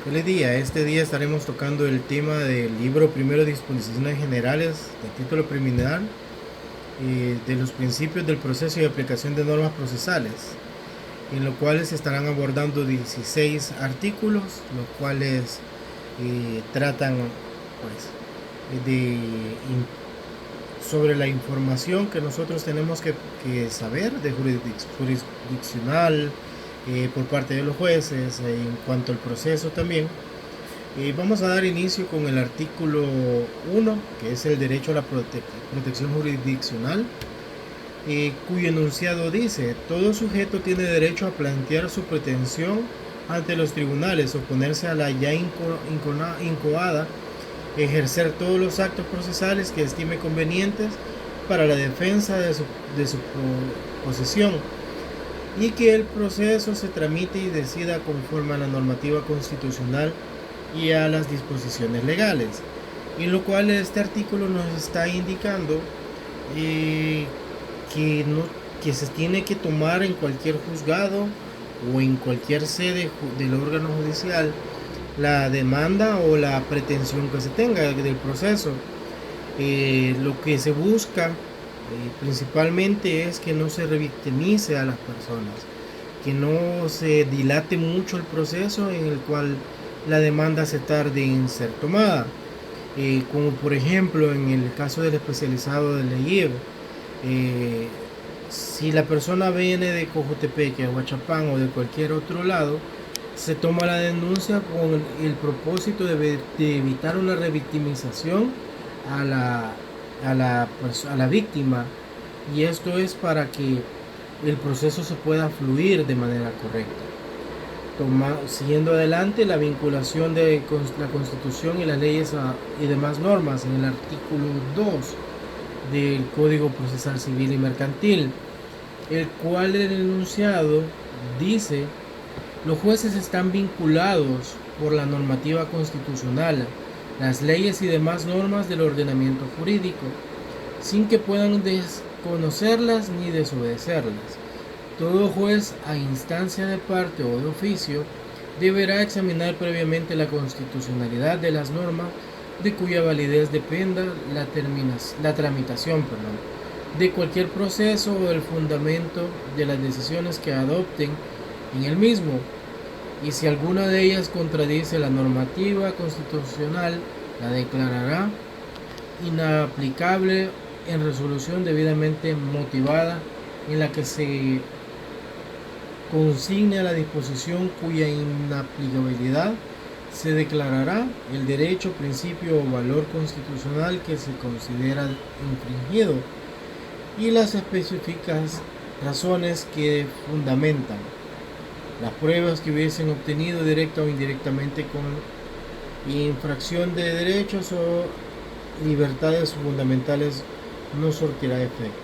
Feliz día. Este día estaremos tocando el tema del libro Primero Disposiciones Generales de título preliminar de los principios del proceso y aplicación de normas procesales, en los cuales se estarán abordando 16 artículos, los cuales tratan sobre la información que nosotros tenemos que saber de jurisdiccional por parte de los jueces en cuanto al proceso también. Vamos a dar inicio con el artículo 1, que es el derecho a la protección jurisdiccional, cuyo enunciado dice: todo sujeto tiene derecho a plantear su pretensión ante los tribunales, oponerse a la ya incoada, ejercer todos los actos procesales que estime convenientes para la defensa de su posesión, y que el proceso se tramite y decida conforme a la normativa constitucional y a las disposiciones legales. En lo cual este artículo nos está indicando que se tiene que tomar en cualquier juzgado o en cualquier sede del órgano judicial la demanda o la pretensión que se tenga del proceso. Lo que se busca principalmente es que no se revictimice a las personas, que no se dilate mucho el proceso en el cual la demanda se tarde en ser tomada, como por ejemplo en el caso del especializado de ley. Si la persona viene de Cojutepeque, Aguachapán o de cualquier otro lado, se toma la denuncia con el propósito de evitar una revictimización a la víctima, y esto es para que el proceso se pueda fluir de manera correcta. Siguiendo adelante, la vinculación de la Constitución y las leyes y demás normas en el artículo 2 del Código Procesal Civil y Mercantil, el cual el enunciado dice: los jueces están vinculados por la normativa constitucional, las leyes y demás normas del ordenamiento jurídico, sin que puedan desconocerlas ni desobedecerlas. Todo juez, a instancia de parte o de oficio, deberá examinar previamente la constitucionalidad de las normas de cuya validez dependa la tramitación de cualquier proceso o el fundamento de las decisiones que adopten en el mismo, y si alguna de ellas contradice la normativa constitucional, la declarará inaplicable en resolución debidamente motivada, en la que se consigne a la disposición cuya inaplicabilidad se declarará el derecho, principio o valor constitucional que se considera infringido, y las específicas razones que fundamentan las pruebas que hubiesen obtenido directa o indirectamente con infracción de derechos o libertades fundamentales no surtirá efecto.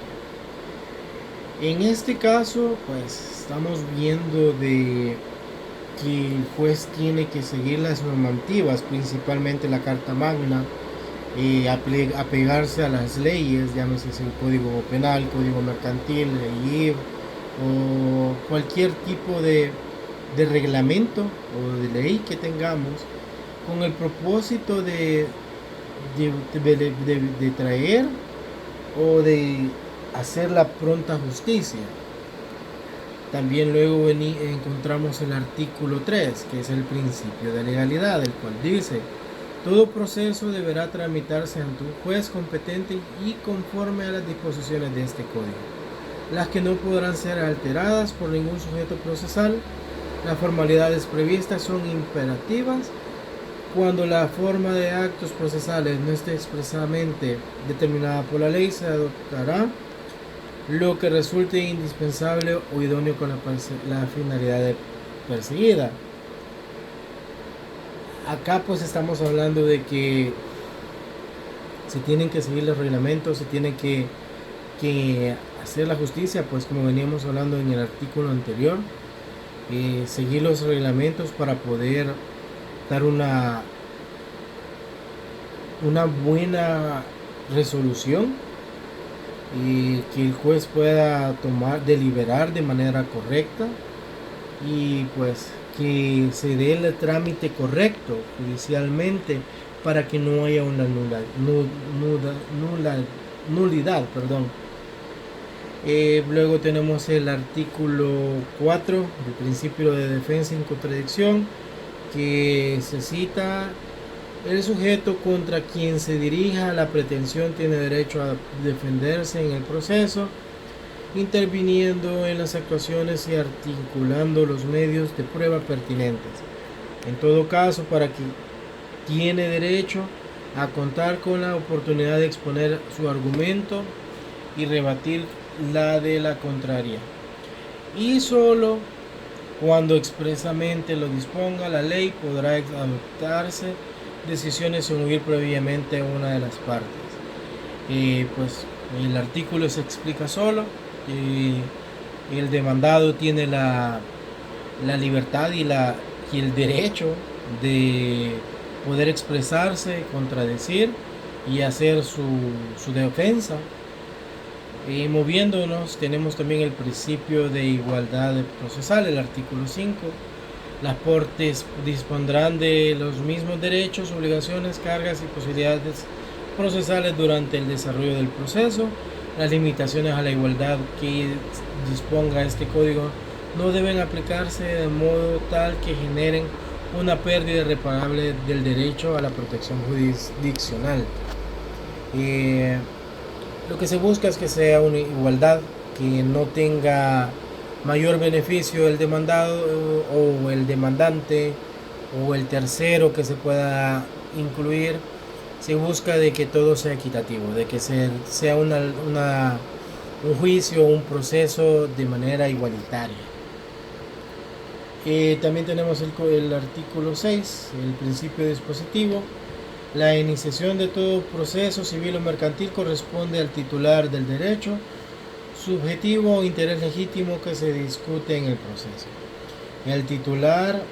En este caso, pues estamos viendo de que el juez tiene que seguir las normativas, principalmente la Carta Magna, apegarse a las leyes, llámese el Código Penal, Código Mercantil, ley o cualquier tipo de reglamento o de ley que tengamos, con el propósito de traer o de hacer la pronta justicia. También luego encontramos el artículo 3, que es el principio de legalidad, el cual dice: todo proceso deberá tramitarse ante un juez competente y conforme a las disposiciones de este código, las que no podrán ser alteradas por ningún sujeto procesal. Las formalidades previstas son imperativas. Cuando la forma de actos procesales no esté expresamente determinada por la ley, se adoptará lo que resulte indispensable o idóneo con la finalidad perseguida. Acá pues estamos hablando de que se tienen que seguir los reglamentos, se tiene que hacer la justicia, pues como veníamos hablando en el artículo anterior, seguir los reglamentos para poder dar una buena resolución, y que el juez pueda deliberar de manera correcta, y pues que se dé el trámite correcto judicialmente para que no haya una nulidad. Luego tenemos el artículo 4 del principio de defensa sin contradicción, que se cita: el sujeto contra quien se dirija la pretensión tiene derecho a defenderse en el proceso, interviniendo en las actuaciones y articulando los medios de prueba pertinentes. En todo caso, para que tiene derecho a contar con la oportunidad de exponer su argumento y rebatir la de la contraria. Y solo cuando expresamente lo disponga la ley podrá adoptarse decisiones sin oír previamente a una de las partes. Pues el artículo se explica solo. El demandado tiene la libertad y el derecho de poder expresarse, contradecir y hacer su defensa. Moviéndonos, tenemos también el principio de igualdad procesal, el artículo 5. Las partes dispondrán de los mismos derechos, obligaciones, cargas y posibilidades procesales durante el desarrollo del proceso. Las limitaciones a la igualdad que disponga este código no deben aplicarse de modo tal que generen una pérdida irreparable del derecho a la protección jurisdiccional. Lo que se busca es que sea una igualdad, que no tenga mayor beneficio el demandado o el demandante o el tercero que se pueda incluir. Se busca de que todo sea equitativo, de que sea un juicio, un proceso de manera igualitaria. También tenemos el artículo 6, el principio dispositivo. La iniciación de todo proceso civil o mercantil corresponde al titular del derecho subjetivo o interés legítimo que se discute en el proceso. El titular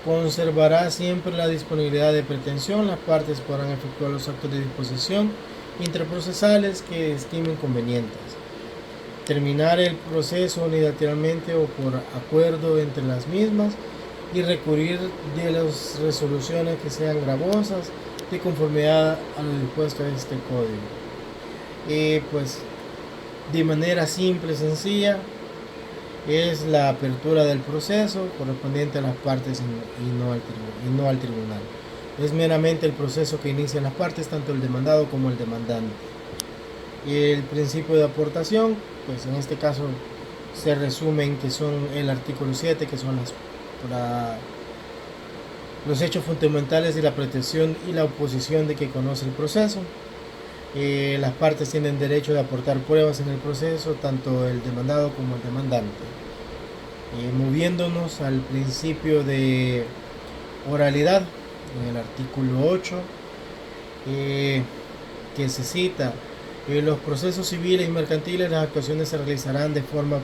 conservará siempre la disponibilidad de pretensión. Las partes podrán efectuar los actos de disposición interprocesales que estimen convenientes, terminar el proceso unilateralmente o por acuerdo entre las mismas, y recurrir de las resoluciones que sean gravosas de conformidad a lo dispuesto en este código. Pues de manera simple y sencilla es la apertura del proceso correspondiente a las partes y no al tribunal. Es meramente el proceso que inician las partes, tanto el demandado como el demandante. Y el principio de aportación, pues en este caso se resumen que son el artículo 7, que son los hechos fundamentales de la pretensión y la oposición de que conoce el proceso. Las partes tienen derecho de aportar pruebas en el proceso, tanto el demandado como el demandante. Moviéndonos al principio de oralidad, en el artículo 8, que se cita: en los procesos civiles y mercantiles las actuaciones se realizarán de forma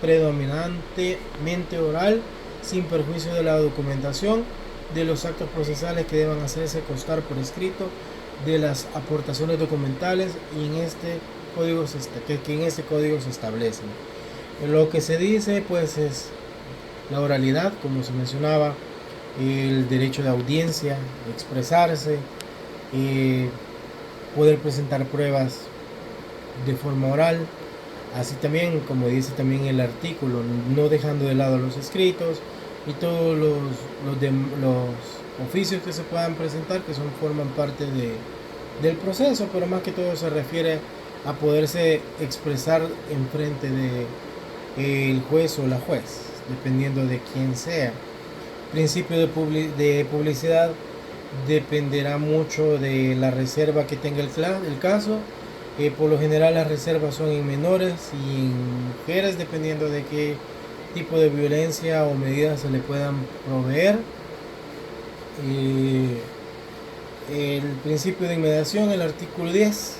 predominantemente oral, sin perjuicio de la documentación de los actos procesales que deban hacerse constar por escrito de las aportaciones documentales y en este código se establece. Lo que se dice pues es la oralidad, como se mencionaba, el derecho de audiencia, expresarse, poder presentar pruebas de forma oral, así también, como dice también el artículo, no dejando de lado los escritos y todos los oficios que se puedan presentar, que forman parte del proceso, pero más que todo se refiere a poderse expresar en frente de el juez o la juez, dependiendo de quién sea. Principio de publicidad dependerá mucho de la reserva que tenga el caso. Por lo general las reservas son en menores y en mujeres, dependiendo de qué tipo de violencia o medidas se le puedan proveer. El principio de inmediación, el artículo 10,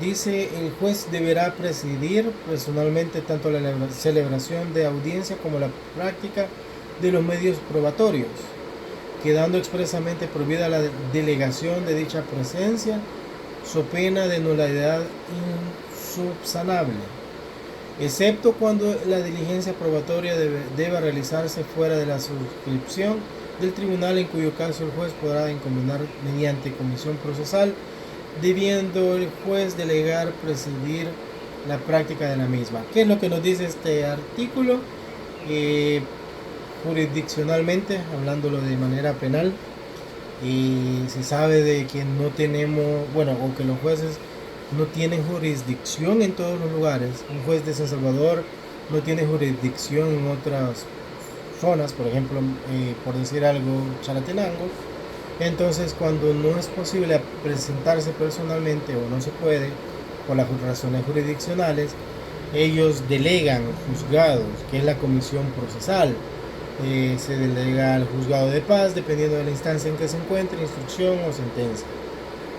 dice: el juez deberá presidir personalmente tanto la celebración de audiencia como la práctica de los medios probatorios, quedando expresamente prohibida la delegación de dicha presencia, so pena de nulidad insubsanable. excepto cuando la diligencia probatoria deba realizarse fuera de la suscripción del tribunal, en cuyo caso el juez podrá encomendar mediante comisión procesal, debiendo el juez delegar presidir la práctica de la misma. ¿Qué es lo que nos dice este artículo? Jurisdiccionalmente, hablándolo de manera penal, y se sabe de que no tenemos, bueno, o que los jueces no tienen jurisdicción en todos los lugares. Un juez de San Salvador no tiene jurisdicción en otras zonas, por ejemplo, por decir algo, Chalatenango. Entonces, cuando no es posible presentarse personalmente o no se puede por las razones jurisdiccionales, ellos delegan juzgados, que es la comisión procesal. Se delega al juzgado de paz dependiendo de la instancia en que se encuentre, instrucción o sentencia.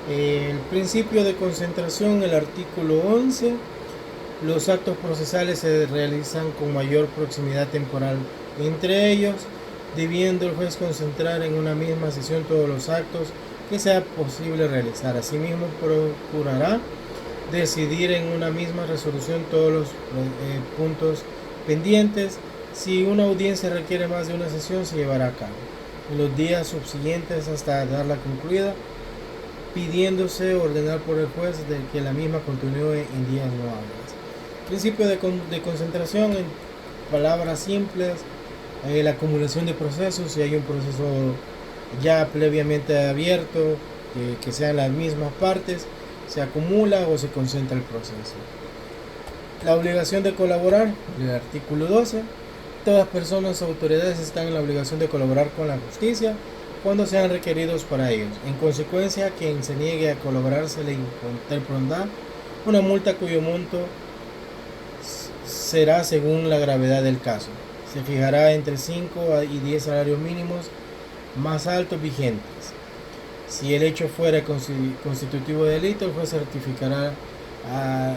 El principio de concentración, el artículo 11. Los actos procesales se realizan con mayor proximidad temporal entre ellos, debiendo el juez concentrar en una misma sesión todos los actos que sea posible realizar. Asimismo, procurará decidir en una misma resolución todos los puntos pendientes. Si una audiencia requiere más de una sesión, se llevará a cabo en los días subsiguientes hasta darla concluida, pidiéndose ordenar por el juez de que la misma continúe en días no hábiles. Principio de concentración, en palabras simples, la acumulación de procesos. Si hay un proceso ya previamente abierto, que sean las mismas partes, se acumula o se concentra el proceso. La obligación de colaborar, el artículo 12. Todas personas o autoridades están en la obligación de colaborar con la justicia cuando sean requeridos para ellos. En consecuencia, quien se niegue a colaborar se le impondrá una multa cuyo monto será según la gravedad del caso. Se fijará entre 5 y 10 salarios mínimos más altos vigentes. Si el hecho fuera constitutivo de delito, el juez certificará a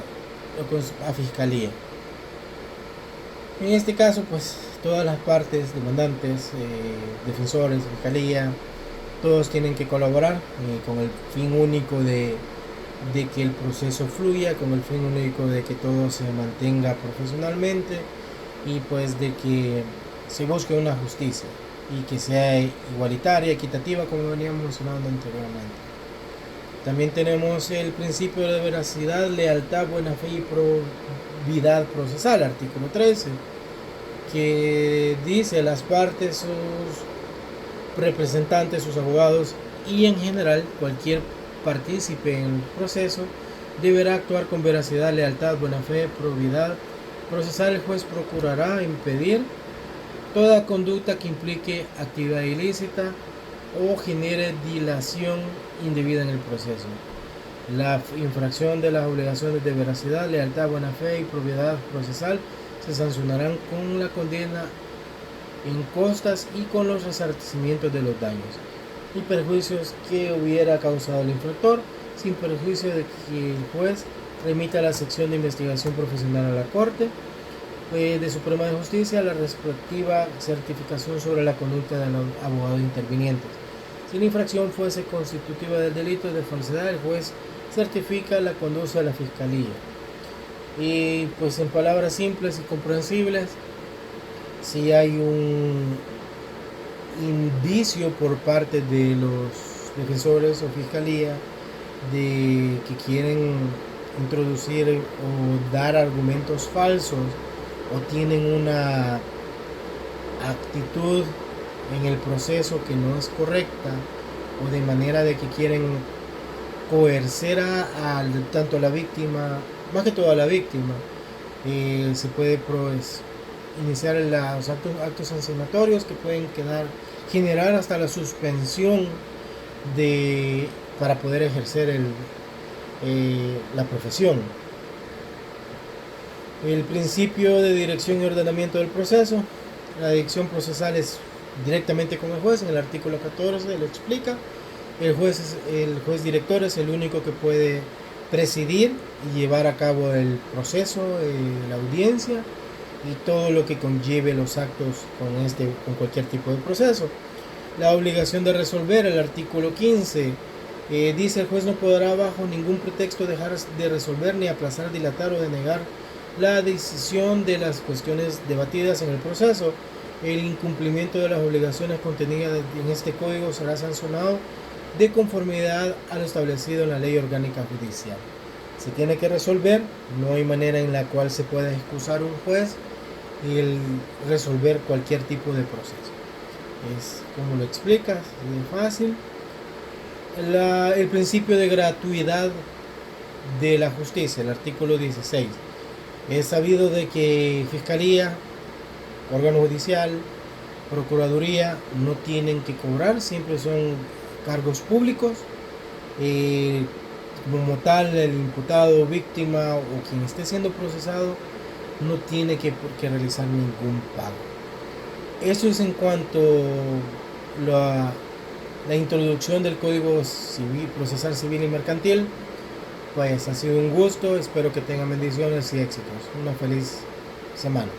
fiscalía. En este caso, pues todas las partes, demandantes, defensores, fiscalía, todos tienen que colaborar con el fin único de que el proceso fluya, con el fin único de que todo se mantenga profesionalmente y pues de que se busque una justicia y que sea igualitaria, equitativa, como veníamos mencionando anteriormente. También tenemos el principio de veracidad, lealtad, buena fe y probidad procesal, artículo 13, que dice: las partes, sus representantes, sus abogados y en general cualquier partícipe en el proceso deberá actuar con veracidad, lealtad, buena fe, probidad procesal. El juez procurará impedir toda conducta que implique actividad ilícita o genere dilación indebida en el proceso. La infracción de las obligaciones de veracidad, lealtad, buena fe y probidad procesal se sancionarán con la condena en costas y con los resarcimientos de los daños y perjuicios que hubiera causado el infractor, sin perjuicio de que el juez remita a la sección de investigación profesional a la Corte de Suprema de Justicia la respectiva certificación sobre la conducta de los abogados intervinientes. Si la infracción fuese constitutiva del delito de falsedad, el juez certifica la conducta de la fiscalía. Y pues en palabras simples y comprensibles, si hay un indicio por parte de los defensores o fiscalía de que quieren introducir o dar argumentos falsos o tienen una actitud en el proceso que no es correcta, o de manera de que quieren coercer tanto a la víctima, más que todo a la víctima, se puede iniciar los actos sancionatorios que pueden generar hasta la suspensión para poder ejercer la profesión. El principio de dirección y ordenamiento del proceso. La dirección procesal es directamente con el juez. En el artículo 14 lo explica. El juez director es el único que puede presidir y llevar a cabo el proceso, la audiencia y todo lo que conlleve los actos con cualquier tipo de proceso. La obligación de resolver, el artículo 15, dice: el juez no podrá bajo ningún pretexto dejar de resolver, ni aplazar, dilatar o denegar la decisión de las cuestiones debatidas en el proceso. El incumplimiento de las obligaciones contenidas en este código será sancionado de conformidad a lo establecido en la Ley Orgánica Judicial. Se tiene que resolver, no hay manera en la cual se pueda excusar un juez y el resolver cualquier tipo de proceso. Es como lo explicas, es fácil. El principio de gratuidad de la justicia, el artículo 16. Es sabido de que Fiscalía, órgano judicial, Procuraduría no tienen que cobrar, siempre son cargos públicos. Como tal, el imputado, víctima o quien esté siendo procesado no tiene que realizar ningún pago. Eso es en cuanto a la introducción del Código Civil, Procesal Civil y Mercantil. Pues ha sido un gusto, espero que tengan bendiciones y éxitos. Una feliz semana.